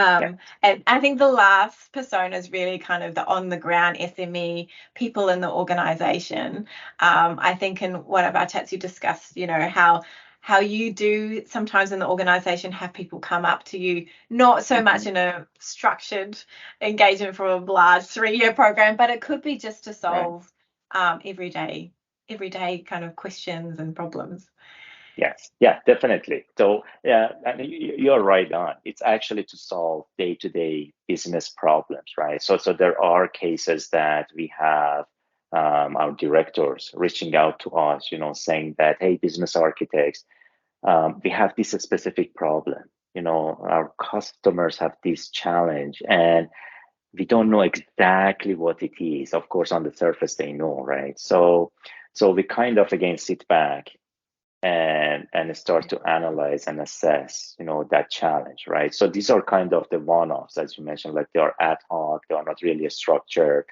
Yeah. And I think the last persona is really kind of the on the ground SME people in the organization. I think in one of our chats you discussed, how you do sometimes in the organization have people come up to you, not so much in a structured engagement for a large 3-year program, but it could be just to solve everyday kind of questions and problems. Yes, yeah, definitely. So, yeah, I mean, you're right on. It's actually to solve day-to-day business problems, right? So there are cases that we have our directors reaching out to us, saying that, hey, business architects, we have this specific problem. Our customers have this challenge, and we don't know exactly what it is. Of course, on the surface, they know, right? So we kind of again sit back and start to analyze and assess that challenge, right? So these are kind of the one-offs, as you mentioned, like they are ad hoc, they are not really structured,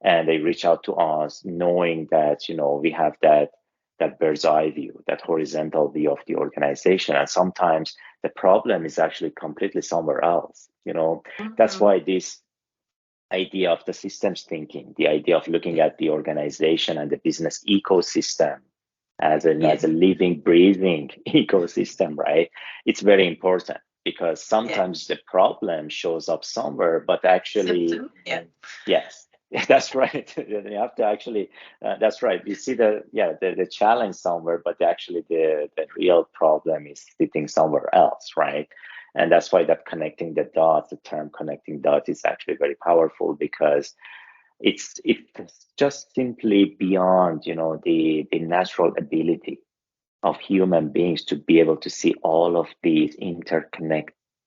and they reach out to us knowing that we have that bird's eye view, that horizontal view of the organization, and sometimes the problem is actually completely somewhere else. That's why this idea of the systems thinking, the idea of looking at the organization and the business ecosystem as a living, breathing ecosystem, right? It's very important because sometimes the problem shows up somewhere, but actually, yes, that's right. You have to actually, that's right. You see the challenge somewhere, but actually the real problem is sitting somewhere else, right? And that's why that connecting the dots, the term connecting dots is actually very powerful because it's just simply beyond the natural ability of human beings to be able to see all of these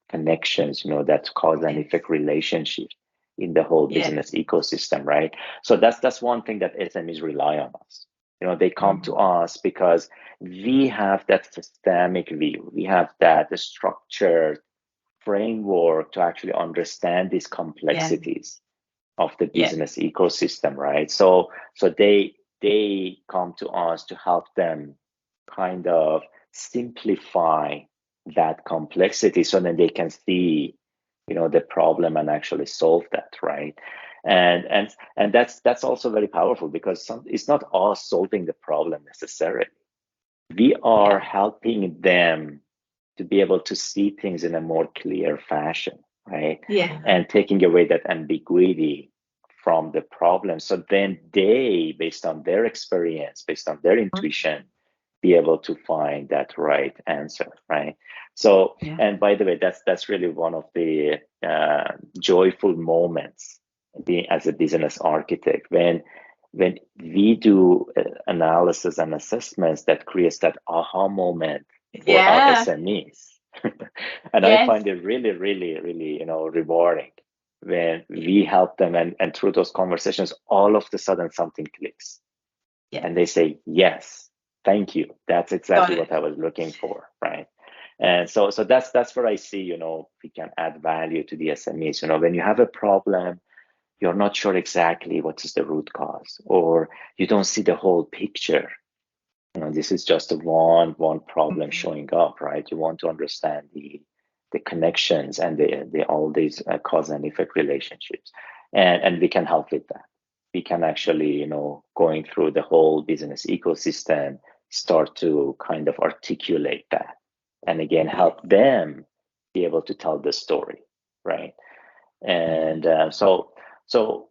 connections that cause and effect relationships in the whole business ecosystem, right? So that's one thing that SMEs rely on us. They come to us because we have that systemic view, we have that structured framework to actually understand these complexities of the business ecosystem, right? So they come to us to help them kind of simplify that complexity so then they can see the problem and actually solve that, right? And that's also very powerful because it's not us solving the problem necessarily. We are helping them to be able to see things in a more clear fashion, right? And taking away that ambiguity from the problem. So then they, based on their experience, based on their intuition, be able to find that right answer, right? So, and by the way, that's really one of the joyful moments as a business architect when we do analysis and assessments that creates that aha moment for our SMEs. And I find it really, really, really, rewarding when we help them and through those conversations, all of a sudden something clicks. And they say, yes, thank you. That's exactly what I was looking for, right? And so that's where I see, we can add value to the SMEs. When you have a problem, you're not sure exactly what is the root cause, or you don't see the whole picture. This is just one problem showing up, right? You want to understand the connections and the all these cause and effect relationships, and we can help with that. We can actually, going through the whole business ecosystem, start to kind of articulate that, and again help them be able to tell the story, right? And so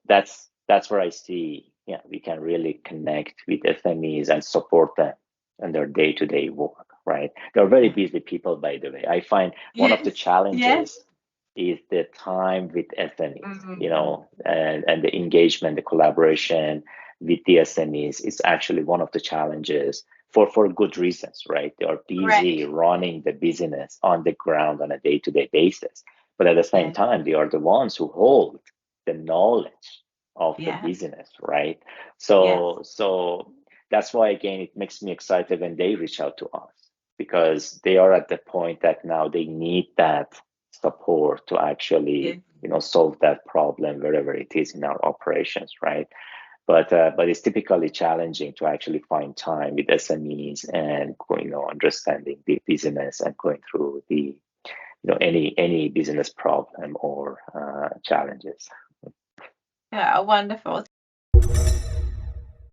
that's where I see, we can really connect with SMEs and support them in their day-to-day work, right? They're very busy people, by the way. I find one of the challenges is the time with SMEs, and the engagement, the collaboration with the SMEs is actually one of the challenges for good reasons, right? They are busy running the business on the ground on a day-to-day basis. But at the same time, they are the ones who hold the knowledge of the business, right? So that's why, again, it makes me excited when they reach out to us because they are at the point that now they need that support to actually, solve that problem wherever it is in our operations, right? But it's typically challenging to actually find time with SMEs and understanding the business and going through the any business problem or challenges. Yeah, wonderful.